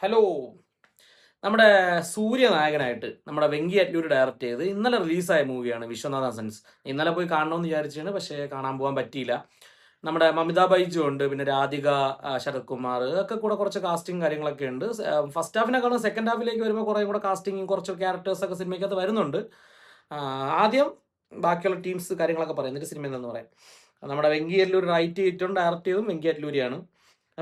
Hello. നമ്മുടെ സൂര്യനായകനായിട്ട് നമ്മുടെ Venky അറ്റ്ലൂര് direct ചെയ്ത് ഇന്നലെ റിലീസായ മൂവിയാണ് വിശ്വനാഥ സൻസ്. ഇന്നലെ പോയി കാണണമെന്ന് വിചാരിച്ചാണ്, പക്ഷേ കാണാൻ പോകാൻ പറ്റിയില്ല. നമ്മുടെ മമിത ബൈജു ഉണ്ട്, പിന്നെ രാധിക, ശരത് കുമാർ ഒക്കെ കൂടെ കുറച്ച് കാസ്റ്റിംഗ് കാര്യങ്ങളൊക്കെ ഉണ്ട്. ഫസ്റ്റ് ഹാഫിനെക്കാളും സെക്കൻഡ് ഹാഫിലേക്ക് വരുമ്പോൾ കുറേ കൂടെ കാസ്റ്റിംഗ് കുറച്ച് ക്യാരക്ടേഴ്സൊക്കെ സിനിമയ്ക്കകത്ത് വരുന്നുണ്ട്. ആദ്യം ബാക്കിയുള്ള ടീംസ് കാര്യങ്ങളൊക്കെ പറയും, എന്നിട്ട് സിനിമ എന്തെന്ന് പറയാം. നമ്മുടെ വെങ്കി അറ്റ്ലൂര് റൈറ്റ് ചെയ്തിട്ടും ഡയറക്റ്റ് ചെയ്തതും വെങ്കി അറ്റ്ലൂരിയാണ്.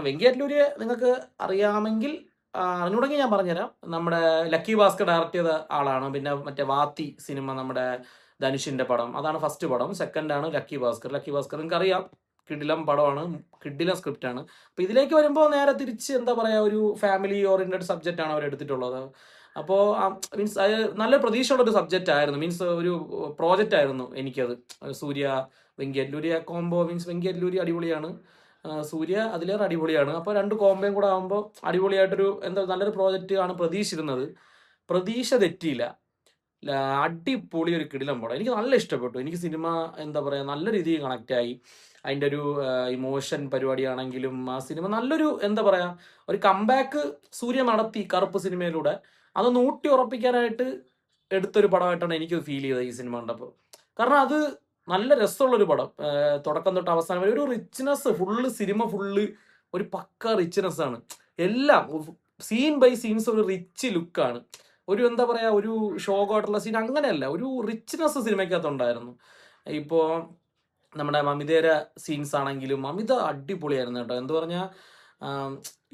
വെങ്കി അറ്റ്ലൂര് നിങ്ങൾക്ക് അറിയാമെങ്കിൽ അറിഞ്ഞുകൂടെങ്കിൽ ഞാൻ പറഞ്ഞുതരാം. നമ്മുടെ ലക്കി ഭാസ്കർ ഡയറക്റ്റ് ചെയ്ത ആളാണ്. പിന്നെ മറ്റേ വാത്തി സിനിമ, നമ്മുടെ ധനുഷിന്റെ പടം, അതാണ് ഫസ്റ്റ് പടം. സെക്കൻഡ് ആണ് ലക്കി ഭാസ്കർ. ലക്കി ഭാസ്കർ നിങ്ങൾക്ക് അറിയാം, കിടിലം പടമാണ്, കിടിലം സ്ക്രിപ്റ്റാണ്. അപ്പോൾ ഇതിലേക്ക് വരുമ്പോൾ നേരെ തിരിച്ച് എന്താ പറയുക, ഒരു ഫാമിലി ഓറിയന്റഡ് സബ്ജക്റ്റ് ആണ് അവർ എടുത്തിട്ടുള്ളത്. അപ്പോൾ മീൻസ് അത് നല്ല പ്രതീക്ഷയുള്ളൊരു സബ്ജക്റ്റ് ആയിരുന്നു, മീൻസ് ഒരു പ്രോജക്റ്റ് ആയിരുന്നു എനിക്കത്. സൂര്യ വെങ്കി അറ്റ്ലൂരി കോംബോ, മീൻസ് വെങ്കി അറ്റ്ലൂരി അടിപൊളിയാണ്, സൂര്യ അതിലേറെ അടിപൊളിയാണ്. അപ്പോൾ രണ്ട് കോമ്പയും കൂടെ ആകുമ്പോൾ അടിപൊളിയായിട്ടൊരു എന്താ നല്ലൊരു പ്രോജക്റ്റ് ആണ് പ്രതീക്ഷിച്ചിരുന്നത്. പ്രതീക്ഷ തെറ്റിയില്ല. അടിപൊളി ഒരു കിടിലം പടം, എനിക്ക് നല്ല ഇഷ്ടപ്പെട്ടു. എനിക്ക് സിനിമ എന്താ പറയുക നല്ല രീതിയിൽ കണക്റ്റായി. അതിൻ്റെ ഒരു ഇമോഷൻ പരിപാടിയാണെങ്കിലും ആ സിനിമ നല്ലൊരു എന്താ പറയുക ഒരു കംബാക്ക് സൂര്യ നടത്തി കറുപ്പ് സിനിമയിലൂടെ. അതൊന്ന് ഊട്ടി ഉറപ്പിക്കാനായിട്ട് എടുത്തൊരു പടമായിട്ടാണ് എനിക്ക് ഫീൽ ചെയ്തത് ഈ സിനിമ കണ്ടപ്പോൾ. കാരണം അത് നല്ല രസമുള്ളൊരു പടം, തുടക്കം തൊട്ട് അവസാനം വരെ ഒരു റിച്ച്നെസ്, ഫുള്ള് സിനിമ ഫുള്ള് ഒരു പക്ക റിച്ച്നെസ് ആണ്. എല്ലാം സീൻ ബൈ സീൻസ് ഒരു റിച്ച് ലുക്കാണ്. ഒരു എന്താ പറയാ ഒരു ഷോക്കായിട്ടുള്ള സീൻ അങ്ങനെയല്ല, ഒരു റിച്ച്നെസ് സിനിമയ്ക്കകത്തുണ്ടായിരുന്നു. ഇപ്പോൾ നമ്മുടെ മമിതയുടെ സീൻസ് ആണെങ്കിലും മമിത അടിപൊളിയായിരുന്നു കേട്ടോ. എന്ത് പറഞ്ഞാൽ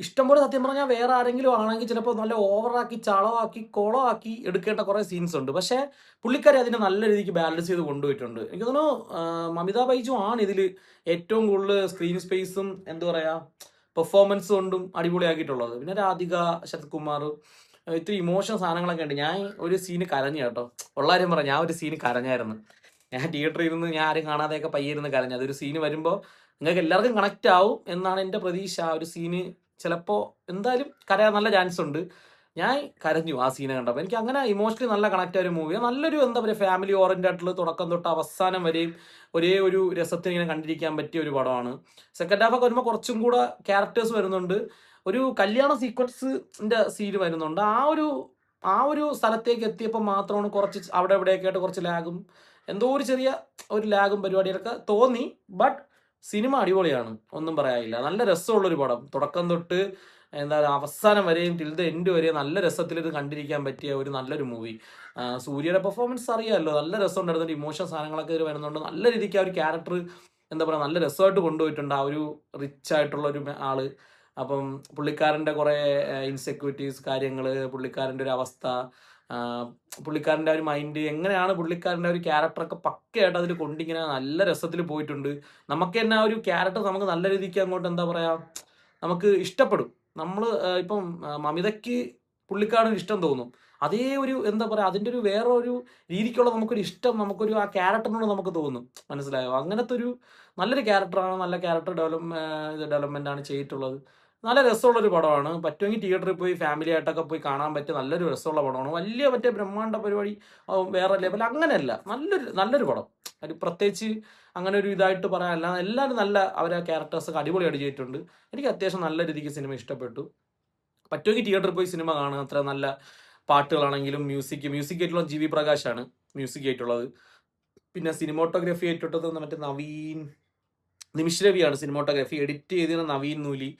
ഇഷ്ടംപോലെ, സത്യം പറഞ്ഞാൽ വേറെ ആരെങ്കിലും ആണെങ്കിൽ ചിലപ്പോൾ നല്ല ഓവറാക്കി ചളവാക്കി കോളമാക്കി എടുക്കേണ്ട കുറേ സീൻസ് ഉണ്ട്. പക്ഷേ പുള്ളിക്കാരി അതിനെ നല്ല രീതിക്ക് ബാലൻസ് ചെയ്ത് കൊണ്ടുപോയിട്ടുണ്ട്. എനിക്ക് തോന്നുന്നു മമിത ബൈജു ആണ് ഇതിൽ ഏറ്റവും കൂടുതൽ സ്ക്രീൻ സ്പേസും എന്താ പറയുക പെർഫോമൻസ് കൊണ്ടും അടിപൊളിയാക്കിയിട്ടുള്ളത്. പിന്നെ രാധിക, ശരത് കുമാർ, ഇത്തിരി ഇമോഷൻ സാധനങ്ങളൊക്കെ ഉണ്ട്. ഞാൻ ഒരു സീന് കരഞ്ഞു കേട്ടോ, ഉള്ള കാര്യം പറയാം. ഞാൻ ഒരു സീന് കരഞ്ഞായിരുന്നു. ഞാൻ തിയേറ്ററിൽ ഇരുന്ന് ഞാൻ ആരും കാണാതെയൊക്കെ പയ്യിരുന്ന് കരഞ്ഞു. അതൊരു സീന് വരുമ്പോൾ നിങ്ങൾക്ക് എല്ലാവർക്കും കണക്റ്റ് ആവും എന്നാണ് എൻ്റെ പ്രതീക്ഷ. ആ ഒരു സീന് ചിലപ്പോൾ എന്തായാലും കരയാൻ നല്ല ചാൻസ് ഉണ്ട്. ഞാൻ കരഞ്ഞു ആ സീനെ കണ്ടപ്പോൾ. എനിക്ക് അങ്ങനെ ഇമോഷണലി നല്ല കണക്റ്റ് ആയ ഒരു മൂവിയാണ്. നല്ലൊരു എന്താ പറയുക ഫാമിലി ഓറിയന്റഡ് ആയിട്ടുള്ള തുടക്കം തൊട്ട് അവസാനം വരെയും ഒരേ ഒരു രസത്തിന് ഇങ്ങനെ കണ്ടിരിക്കാൻ പറ്റിയ ഒരു പടമാണ്. സെക്കൻഡ് ഹാഫ് ഒക്കെ വരുമ്പോൾ കുറച്ചും കൂടെ ക്യാരക്ടേഴ്സ് വരുന്നുണ്ട്. ഒരു കല്യാണ സീക്വൻസിന്റെ സീൻ വരുന്നുണ്ട്. ആ ഒരു സ്ഥലത്തേക്ക് എത്തിയപ്പോൾ മാത്രമാണ് കുറച്ച് അവിടെ എവിടെയൊക്കെ ആയിട്ട് കുറച്ച് ലാഗും, എന്തോ ഒരു ചെറിയ ഒരു ലാഗും പരിപാടികളൊക്കെ തോന്നി. ബട്ട് സിനിമ അടിപൊളിയാണ്, ഒന്നും പറയാനില്ല. നല്ല രസമുള്ളൊരു പടം, തുടക്കം തൊട്ട് എന്താ അവസാനം വരെയും ടിൽ ദ എൻഡ് വരെയും നല്ല രസത്തിൽ ഇത് കണ്ടിരിക്കാൻ പറ്റിയ ഒരു നല്ലൊരു മൂവി. സൂര്യയുടെ പെർഫോമൻസ് അറിയാമല്ലോ, നല്ല രസം ഉണ്ടായിരുന്നുണ്ട്. ഇമോഷൻ സാധനങ്ങളൊക്കെ ഇതിൽ വരുന്നുണ്ട്. നല്ല രീതിക്ക് ആ ഒരു ക്യാരക്ടർ എന്താ പറയുക നല്ല രസമായിട്ട് കൊണ്ടുപോയിട്ടുണ്ട്, ആ ഒരു റിച്ച് ആയിട്ടുള്ള ഒരു ആള്. അപ്പം പുള്ളിക്കാരൻ്റെ കുറേ ഇൻസെക്യൂരിറ്റീസ് കാര്യങ്ങൾ, പുള്ളിക്കാരൻ്റെ ഒരു അവസ്ഥ, പുള്ളിക്കാരൻ്റെ ഒരു മൈൻഡ്, എങ്ങനെയാണ് പുള്ളിക്കാരൻ്റെ ഒരു ക്യാരക്ടറൊക്കെ പക്കയായിട്ട് അതിൽ കൊണ്ടിങ്ങനെ നല്ല രസത്തിൽ പോയിട്ടുണ്ട്. നമുക്ക് തന്നെ ആ ഒരു ക്യാരക്ടർ നമുക്ക് നല്ല രീതിക്ക് അങ്ങോട്ട് എന്താ പറയുക നമുക്ക് ഇഷ്ടപ്പെടും. നമ്മൾ ഇപ്പം മമിതയ്ക്ക് പുള്ളിക്കാരന് ഇഷ്ടം തോന്നും, അതേ ഒരു എന്താ പറയുക അതിൻ്റെ ഒരു വേറെ ഒരു രീതിക്കുള്ള നമുക്കൊരു ഇഷ്ടം, നമുക്കൊരു ആ ക്യാരക്ടറിനോട് നമുക്ക് തോന്നും. മനസ്സിലായോ? അങ്ങനത്തെ ഒരു നല്ലൊരു ക്യാരക്ടറാണ്, നല്ല ക്യാരക്ടർ ഡെവലപ്മെൻ്റ് ആണ് ചെയ്തിട്ടുള്ളത്. നല്ല രസമുള്ളൊരു പടമാണ്. പറ്റുമെങ്കിൽ തിയേറ്ററിൽ പോയി ഫാമിലി ആയിട്ടൊക്കെ പോയി കാണാൻ പറ്റിയ നല്ലൊരു രസമുള്ള പടമാണ്. വലിയ മറ്റേ ബ്രഹ്മാണ്ഡ പരിപാടി വേറെ ലെവൽ അങ്ങനെയല്ല, നല്ലൊരു പടം. അത് പ്രത്യേകിച്ച് അങ്ങനെ ഒരു ഇതായിട്ട് പറയാനല്ല, എല്ലാവരും നല്ല അവരെ ക്യാരക്ടേഴ്സൊക്കെ അടിപൊളിയായിട്ട് ചെയ്തിട്ടുണ്ട്. എനിക്ക് അത്യാവശ്യം നല്ല രീതിക്ക് സിനിമ ഇഷ്ടപ്പെട്ടു. പറ്റുമെങ്കിൽ തിയേറ്ററിൽ പോയി സിനിമ കാണുക. അത്ര നല്ല പാട്ടുകളാണെങ്കിലും മ്യൂസിക് ആയിട്ടുള്ള ജി വി പ്രകാശാണ് മ്യൂസിക് ആയിട്ടുള്ളത്. പിന്നെ സിനിമോട്ടോഗ്രാഫി ആയിട്ടുള്ളത് മറ്റേ നവീൻ നിമിഷ് രവിയാണ് സിനിമോട്ടോഗ്രാഫി. എഡിറ്റ് ചെയ്തിരുന്ന നവീൻ നൂലി,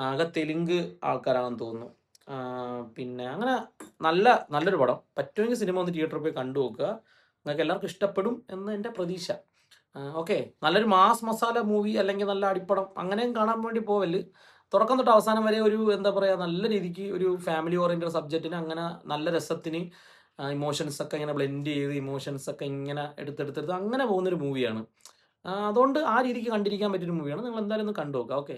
ആകെ തെലുങ്ക് ആൾക്കാരാണെന്ന് തോന്നുന്നു. പിന്നെ അങ്ങനെ നല്ലൊരു പടം. പറ്റുമെങ്കിൽ സിനിമ ഒന്ന് തിയേറ്ററിൽ പോയി കണ്ടു നോക്കുക, നിങ്ങൾക്ക് എല്ലാവർക്കും ഇഷ്ടപ്പെടും എന്ന് എൻ്റെ പ്രതീക്ഷ. ഓക്കെ, നല്ലൊരു മാസ് മസാല മൂവി അല്ലെങ്കിൽ നല്ല അടിപ്പടം അങ്ങനെയും കാണാൻ വേണ്ടി പോവല്. തുടക്കം തൊട്ട് അവസാനം വരെ ഒരു എന്താ പറയുക നല്ല രീതിക്ക് ഒരു ഫാമിലി ഓറിയന്റഡ് സബ്ജക്റ്റിന് അങ്ങനെ നല്ല രസത്തിന് ഇമോഷൻസ് ഒക്കെ ഇങ്ങനെ ബ്ലെൻഡ് ചെയ്ത് ഇമോഷൻസ് ഒക്കെ ഇങ്ങനെ എടുത്തെടുത്തെടുത്ത് അങ്ങനെ പോകുന്നൊരു മൂവിയാണ്. അതുകൊണ്ട് ആ രീതിക്ക് കണ്ടിരിക്കാൻ പറ്റിയൊരു മൂവിയാണ്. നിങ്ങൾ എന്തായാലും ഒന്ന് കണ്ടു നോക്കുക. ഓക്കെ.